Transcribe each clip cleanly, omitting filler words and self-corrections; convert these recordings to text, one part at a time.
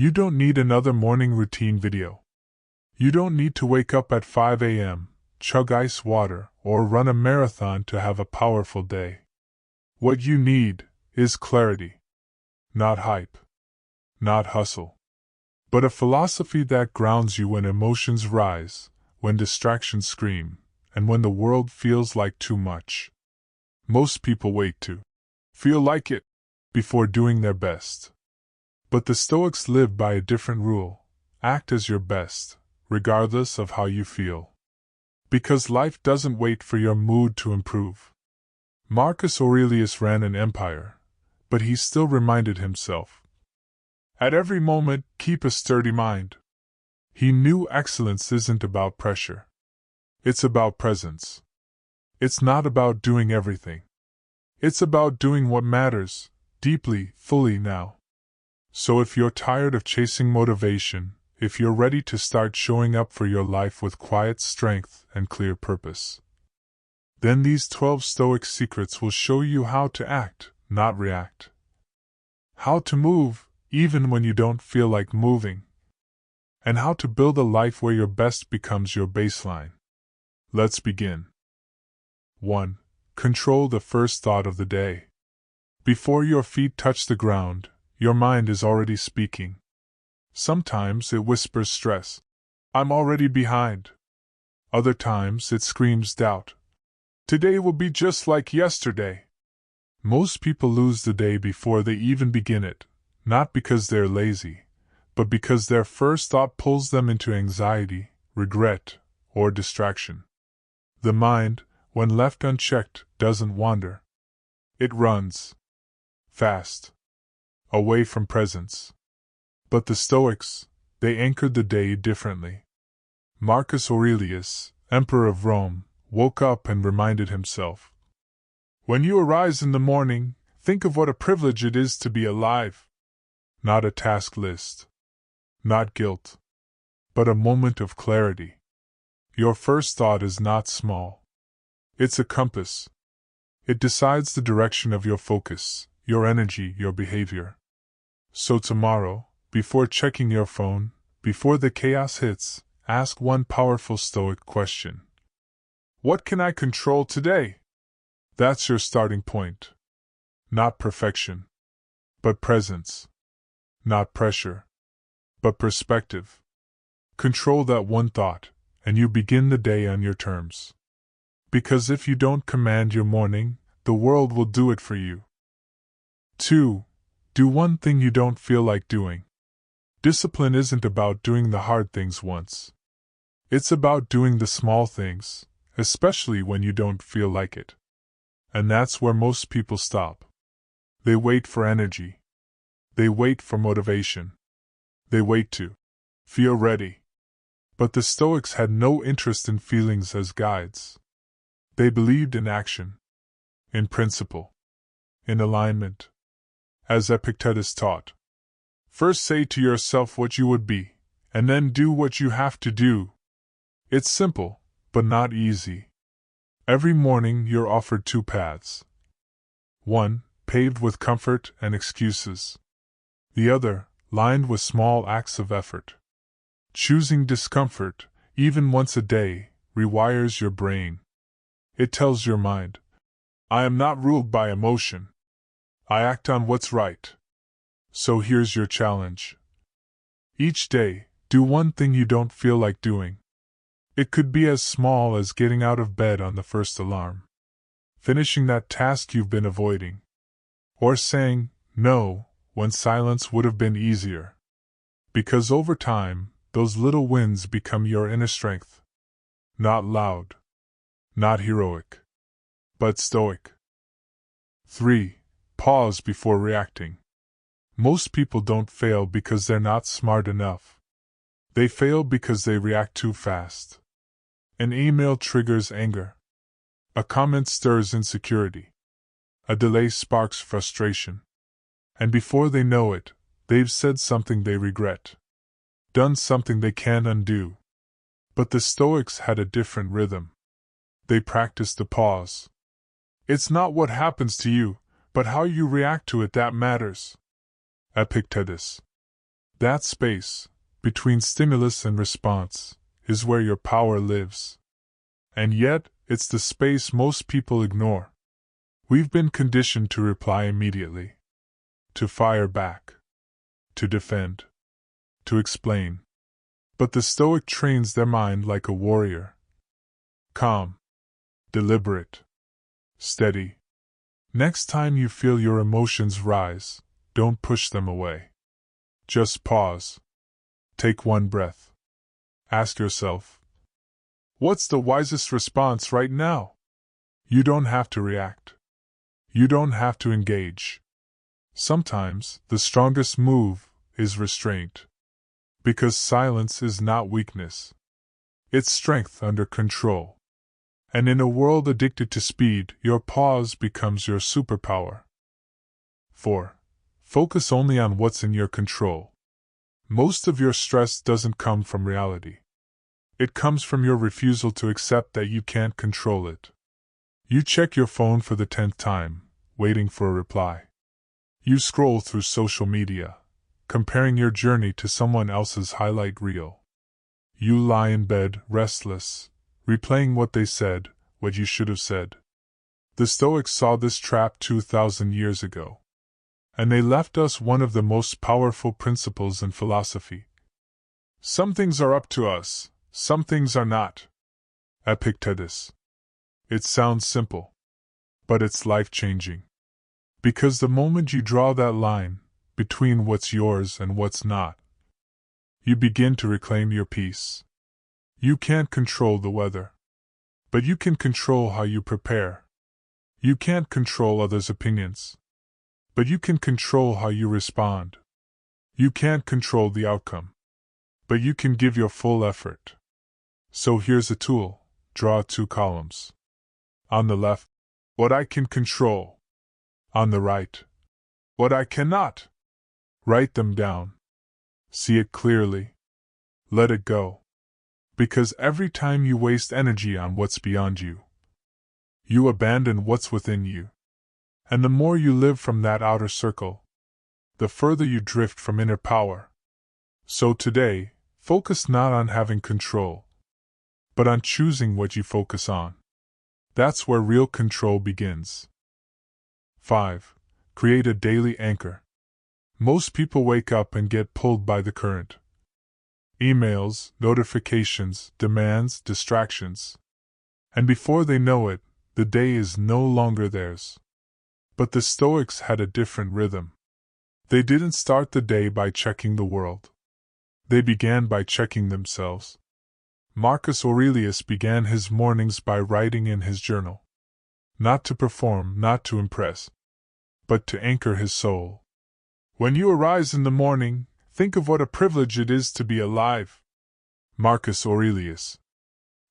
You don't need another morning routine video. You don't need to wake up at 5 a.m., chug ice water, or run a marathon to have a powerful day. What you need is clarity. Not hype. Not hustle. But a philosophy that grounds you when emotions rise, when distractions scream, and when the world feels like too much. Most people wait to feel like it before doing their best. But the Stoics live by a different rule: act as your best, regardless of how you feel. Because life doesn't wait for your mood to improve. Marcus Aurelius ran an empire, but he still reminded himself, at every moment, keep a sturdy mind. He knew excellence isn't about pressure. It's about presence. It's not about doing everything. It's about doing what matters, deeply, fully now. So if you're tired of chasing motivation, if you're ready to start showing up for your life with quiet strength and clear purpose, then these 12 Stoic secrets will show you how to act, not react. How to move, even when you don't feel like moving. And how to build a life where your best becomes your baseline. Let's begin. 1. Control the first thought of the day. Before your feet touch the ground, your mind is already speaking. Sometimes it whispers stress. I'm already behind. Other times it screams doubt. Today will be just like yesterday. Most people lose the day before they even begin it, not because they're lazy, but because their first thought pulls them into anxiety, regret, or distraction. The mind, when left unchecked, doesn't wander. It runs. Fast. Away from presence. But the Stoics, they anchored the day differently. Marcus Aurelius, Emperor of Rome, woke up and reminded himself, when you arise in the morning, think of what a privilege it is to be alive. Not a task list. Not guilt. But a moment of clarity. Your first thought is not small. It's a compass. It decides the direction of your focus, your energy, your behavior. So tomorrow, before checking your phone, before the chaos hits, ask one powerful Stoic question. What can I control today? That's your starting point. Not perfection, but presence. Not pressure, but perspective. Control that one thought, and you begin the day on your terms. Because if you don't command your morning, the world will do it for you. 2. Do one thing you don't feel like doing. Discipline isn't about doing the hard things once. It's about doing the small things, especially when you don't feel like it. And that's where most people stop. They wait for energy. They wait for motivation. They wait to feel ready. But the Stoics had no interest in feelings as guides. They believed in action, in principle, in alignment. As Epictetus taught, first say to yourself what you would be, and then do what you have to do. It's simple, but not easy. Every morning you're offered 2 paths. One, paved with comfort and excuses. The other, lined with small acts of effort. Choosing discomfort, even once a day, rewires your brain. It tells your mind, I am not ruled by emotion. I act on what's right. So here's your challenge. Each day, do one thing you don't feel like doing. It could be as small as getting out of bed on the first alarm, finishing that task you've been avoiding, or saying no when silence would have been easier. Because over time, those little wins become your inner strength. Not loud, not heroic, but stoic. 3. Pause before reacting. Most people don't fail because they're not smart enough. They fail because they react too fast. An email triggers anger. A comment stirs insecurity. A delay sparks frustration. And before they know it, they've said something they regret. Done something they can't undo. But the Stoics had a different rhythm. They practiced the pause. It's not what happens to you, but how you react to it that matters. Epictetus. That space, between stimulus and response, is where your power lives. And yet, it's the space most people ignore. We've been conditioned to reply immediately, to fire back, to defend, to explain. But the Stoic trains their mind like a warrior. Calm, deliberate, steady. Next time you feel your emotions rise, don't push them away. Just pause. Take one breath. Ask yourself, what's the wisest response right now? You don't have to react. You don't have to engage. Sometimes, the strongest move is restraint. Because silence is not weakness. It's strength under control. And in a world addicted to speed, your pause becomes your superpower. 4. Focus only on what's in your control. Most of your stress doesn't come from reality. It comes from your refusal to accept that you can't control it. You check your phone for the 10th time, waiting for a reply. You scroll through social media, comparing your journey to someone else's highlight reel. You lie in bed, restless, replaying what they said, what you should have said. The Stoics saw this trap 2,000 years ago. And they left us one of the most powerful principles in philosophy. Some things are up to us, some things are not. Epictetus. It sounds simple, but it's life-changing. Because the moment you draw that line, between what's yours and what's not, you begin to reclaim your peace. You can't control the weather, but you can control how you prepare. You can't control others' opinions, but you can control how you respond. You can't control the outcome, but you can give your full effort. So here's a tool: draw 2 columns. On the left, what I can control. On the right, what I cannot. Write them down. See it clearly. Let it go. Because every time you waste energy on what's beyond you, you abandon what's within you. And the more you live from that outer circle, the further you drift from inner power. So today, focus not on having control, but on choosing what you focus on. That's where real control begins. 5. Create a daily anchor. Most people wake up and get pulled by the current. Emails, notifications, demands, distractions. And before they know it, the day is no longer theirs. But the Stoics had a different rhythm. They didn't start the day by checking the world. They began by checking themselves. Marcus Aurelius began his mornings by writing in his journal. Not to perform, not to impress, but to anchor his soul. When you arise in the morning, think of what a privilege it is to be alive. Marcus Aurelius.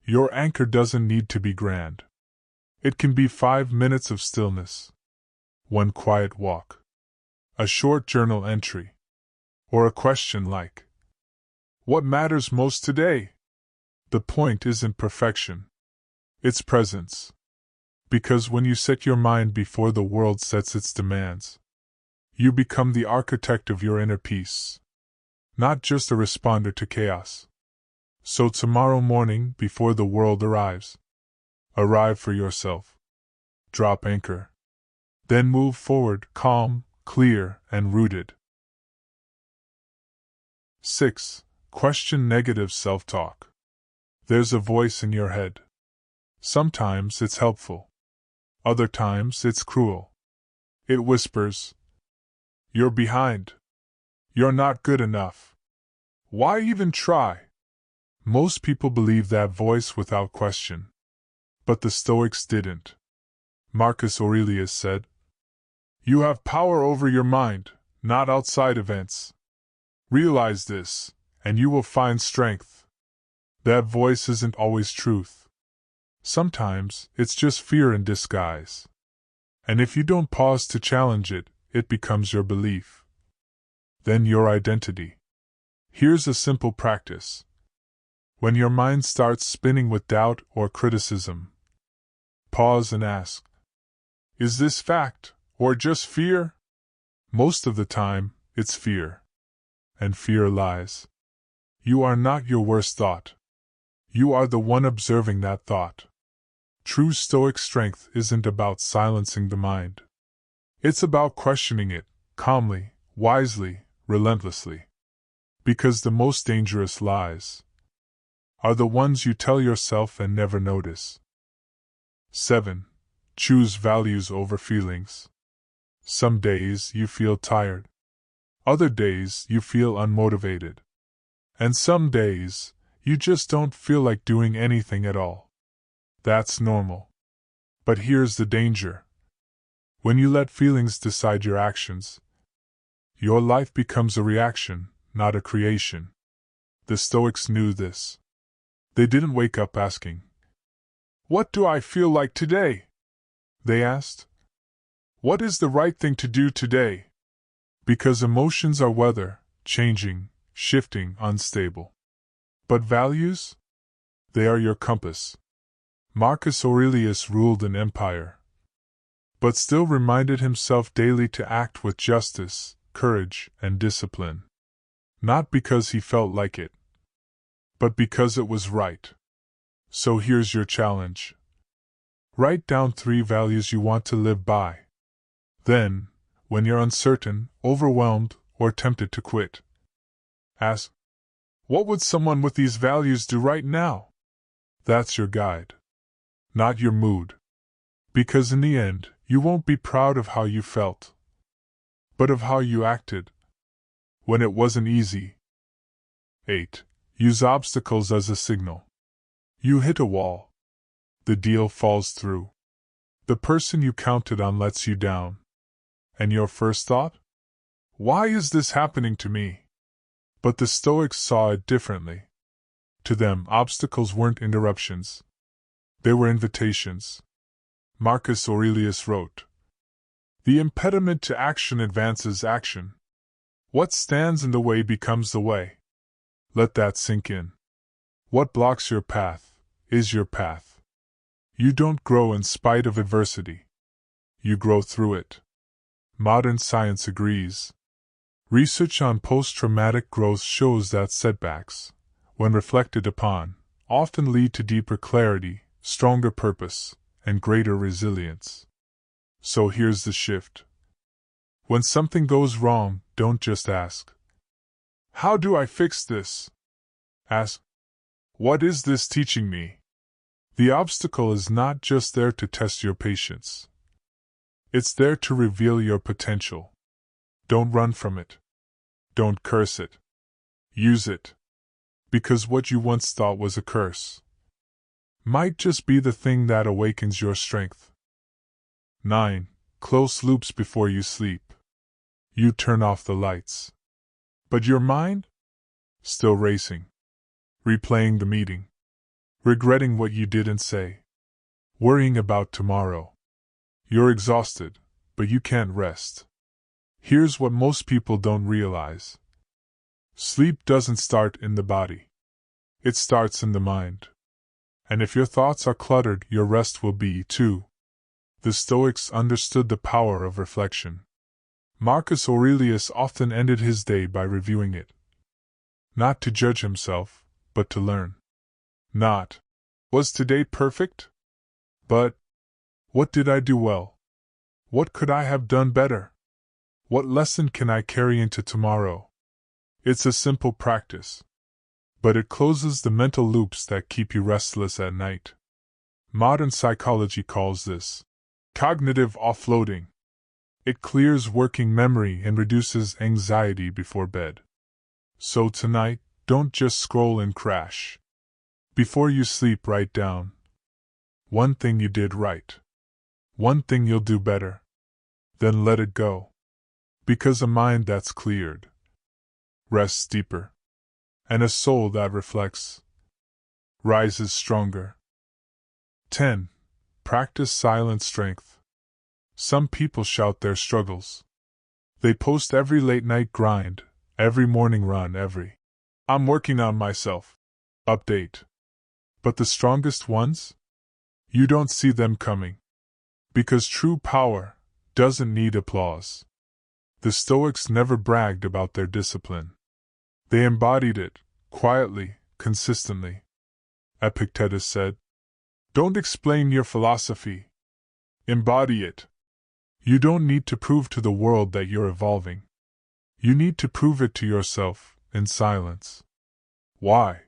Your anchor doesn't need to be grand. It can be 5 minutes of stillness, one quiet walk, a short journal entry, or a question like, what matters most today? The point isn't perfection. It's presence. Because when you set your mind before the world sets its demands, you become the architect of your inner peace, not just a responder to chaos. So tomorrow morning, before the world arrives, arrive for yourself. Drop anchor. Then move forward, calm, clear, and rooted. 6. Question negative self-talk. There's a voice in your head. Sometimes it's helpful. Other times it's cruel. It whispers, "You're behind. You're not good enough. Why even try?" Most people believe that voice without question. But the Stoics didn't. Marcus Aurelius said, "You have power over your mind, not outside events. Realize this, and you will find strength." That voice isn't always truth. Sometimes, it's just fear in disguise. And if you don't pause to challenge it, it becomes your belief. Then your identity. Here's a simple practice. When your mind starts spinning with doubt or criticism, pause and ask, is this fact, or just fear? Most of the time, it's fear. and fear lies. You are not your worst thought. You are the one observing that thought. True Stoic strength isn't about silencing the mind. It's about questioning it, calmly, wisely, relentlessly. Because the most dangerous lies are the ones you tell yourself and never notice. 7. Choose values over feelings. Some days you feel tired. Other days you feel unmotivated. And some days, you just don't feel like doing anything at all. That's normal. But here's the danger. When you let feelings decide your actions, your life becomes a reaction, not a creation. The Stoics knew this. They didn't wake up asking, "What do I feel like today?" They asked, "What is the right thing to do today?" Because emotions are weather, changing, shifting, unstable. But values? They are your compass. Marcus Aurelius ruled an empire, but still reminded himself daily to act with justice, courage, and discipline. Not because he felt like it, but because it was right. So here's your challenge. Write down 3 values you want to live by. Then, when you're uncertain, overwhelmed, or tempted to quit, ask, what would someone with these values do right now? That's your guide, not your mood. Because in the end, you won't be proud of how you felt, but of how you acted when it wasn't easy. 8. Use obstacles as a signal. You hit a wall. The deal falls through. The person you counted on lets you down. And your first thought? Why is this happening to me? But the Stoics saw it differently. To them, obstacles weren't interruptions. They were invitations. Marcus Aurelius wrote, "The impediment to action advances action. What stands in the way becomes the way." Let that sink in. What blocks your path is your path. You don't grow in spite of adversity. You grow through it. Modern science agrees. Research on post-traumatic growth shows that setbacks, when reflected upon, often lead to deeper clarity, stronger purpose, and greater resilience. So here's the shift. When something goes wrong, don't just ask, "How do I fix this?" Ask, "What is this teaching me?" The obstacle is not just there to test your patience. It's there to reveal your potential. Don't run from it. Don't curse it. Use it. Because what you once thought was a curse might just be the thing that awakens your strength. 9. Close loops before you sleep. You turn off the lights. But your mind? Still racing. Replaying the meeting. Regretting what you didn't say. Worrying about tomorrow. You're exhausted, but you can't rest. Here's what most people don't realize. Sleep doesn't start in the body. It starts in the mind. And if your thoughts are cluttered, your rest will be, too. The Stoics understood the power of reflection. Marcus Aurelius often ended his day by reviewing it. Not to judge himself, but to learn. Not, "Was today perfect?" but, "What did I do well? What could I have done better? What lesson can I carry into tomorrow?" It's a simple practice, but it closes the mental loops that keep you restless at night. Modern psychology calls this cognitive offloading. It clears working memory and reduces anxiety before bed. So tonight, don't just scroll and crash. Before you sleep, write down one thing you did right, one thing you'll do better. Then let it go. Because a mind that's cleared rests deeper, and a soul that reflects rises stronger. 10. Practice silent strength. Some people shout their struggles. They post every late-night grind, every morning run, every "I'm working on myself" update. But the strongest ones? You don't see them coming. Because true power doesn't need applause. The Stoics never bragged about their discipline. They embodied it, quietly, consistently. Epictetus said, "Don't explain your philosophy. Embody it." You don't need to prove to the world that you're evolving. You need to prove it to yourself, in silence. Why?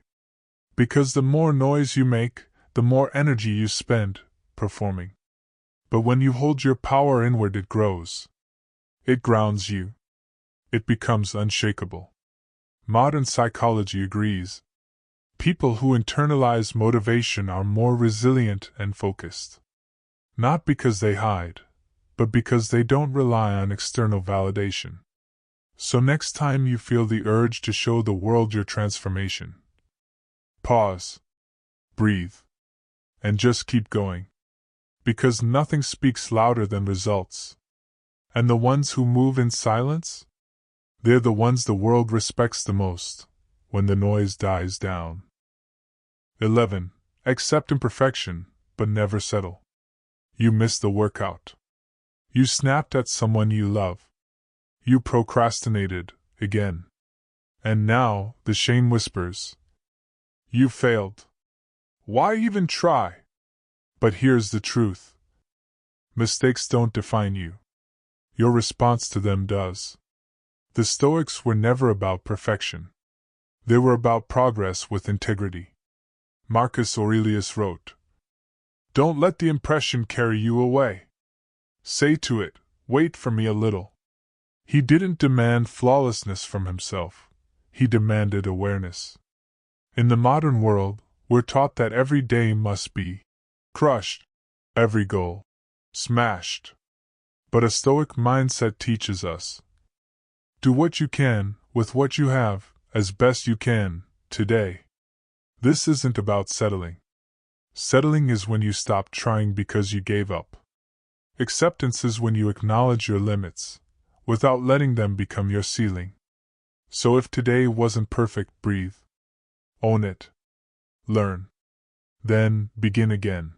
Because the more noise you make, the more energy you spend, performing. But when you hold your power inward, it grows. It grounds you. It becomes unshakable. Modern psychology agrees. People who internalize motivation are more resilient and focused. Not because they hide, but because they don't rely on external validation. So next time you feel the urge to show the world your transformation, pause, breathe, and just keep going. Because nothing speaks louder than results. And the ones who move in silence? They're the ones the world respects the most, when the noise dies down. 11. Accept imperfection, but never settle. You missed the workout. You snapped at someone you love. You procrastinated, again. And now, the shame whispers. You failed. Why even try? But here's the truth. Mistakes don't define you. Your response to them does. The Stoics were never about perfection. They were about progress with integrity. Marcus Aurelius wrote, "Don't let the impression carry you away. Say to it, 'Wait for me a little.'" He didn't demand flawlessness from himself. He demanded awareness. In the modern world, we're taught that every day must be crushed, every goal smashed. But a Stoic mindset teaches us, do what you can, with what you have, as best you can, today. This isn't about settling. Settling is when you stop trying because you gave up. Acceptance is when you acknowledge your limits, without letting them become your ceiling. So if today wasn't perfect, breathe. Own it. Learn. Then, begin again.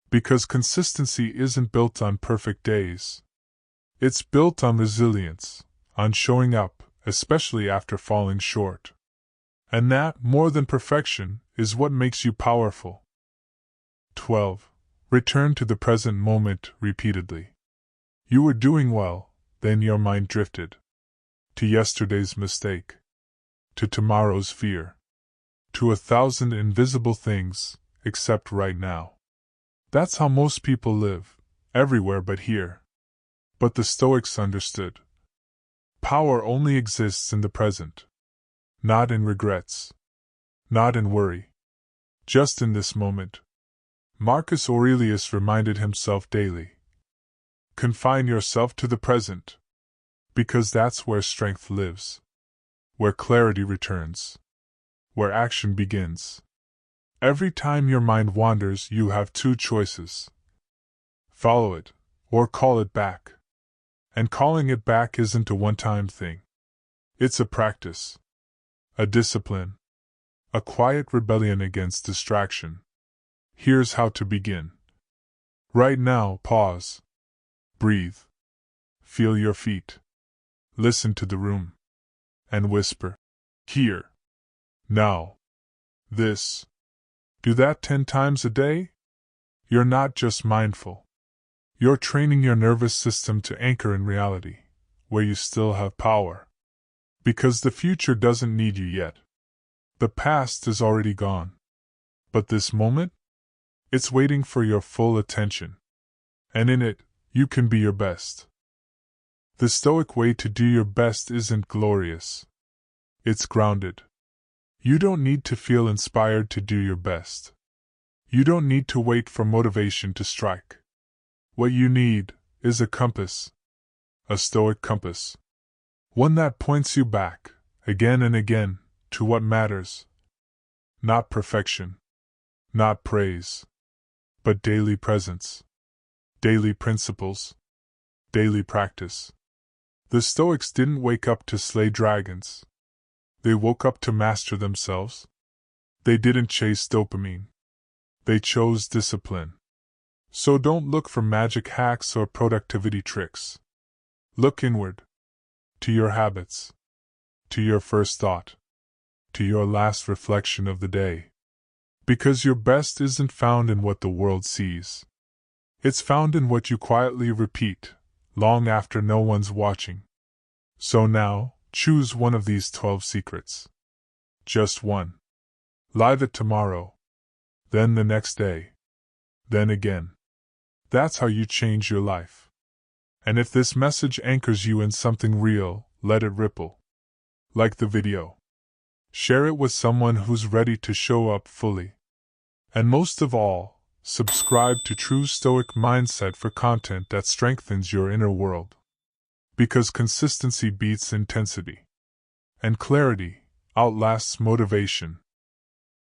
Because consistency isn't built on perfect days. It's built on resilience, on showing up, especially after falling short. And that, more than perfection, is what makes you powerful. 12. Return to the present moment repeatedly. You were doing well, then your mind drifted. To yesterday's mistake. To tomorrow's fear. To 1,000 invisible things, except right now. That's how most people live, everywhere but here. But the Stoics understood. Power only exists in the present. Not in regrets. Not in worry. Just in this moment. Marcus Aurelius reminded himself daily. Confine yourself to the present. Because that's where strength lives. Where clarity returns. Where action begins. Every time your mind wanders, you have two choices. Follow it, or call it back. And calling it back isn't a one-time thing. It's a practice. A discipline. A quiet rebellion against distraction. Here's how to begin. Right now, pause. Breathe. Feel your feet. Listen to the room. And whisper. Here. Now. This. Do that 10 times a day? You're not just mindful. You're training your nervous system to anchor in reality, where you still have power. Because the future doesn't need you yet. The past is already gone. But this moment? It's waiting for your full attention. And in it, you can be your best. The Stoic way to do your best isn't glorious. It's grounded. You don't need to feel inspired to do your best. You don't need to wait for motivation to strike. What you need is a compass. A Stoic compass. One that points you back, again and again, to what matters. Not perfection. Not praise. But daily presence. Daily principles. Daily practice. The Stoics didn't wake up to slay dragons. They woke up to master themselves. They didn't chase dopamine. They chose discipline. So don't look for magic hacks or productivity tricks. Look inward. To your habits. To your first thought. to your last reflection of the day. Because your best isn't found in what the world sees. It's found in what you quietly repeat, long after no one's watching. So now, choose one of these 12 secrets. Just one. Live it tomorrow. Then the next day. Then again. That's how you change your life. And if this message anchors you in something real, let it ripple. Like the video. Share it with someone who's ready to show up fully. And most of all, subscribe to True Stoic Mindset for content that strengthens your inner world. Because consistency beats intensity. And clarity outlasts motivation.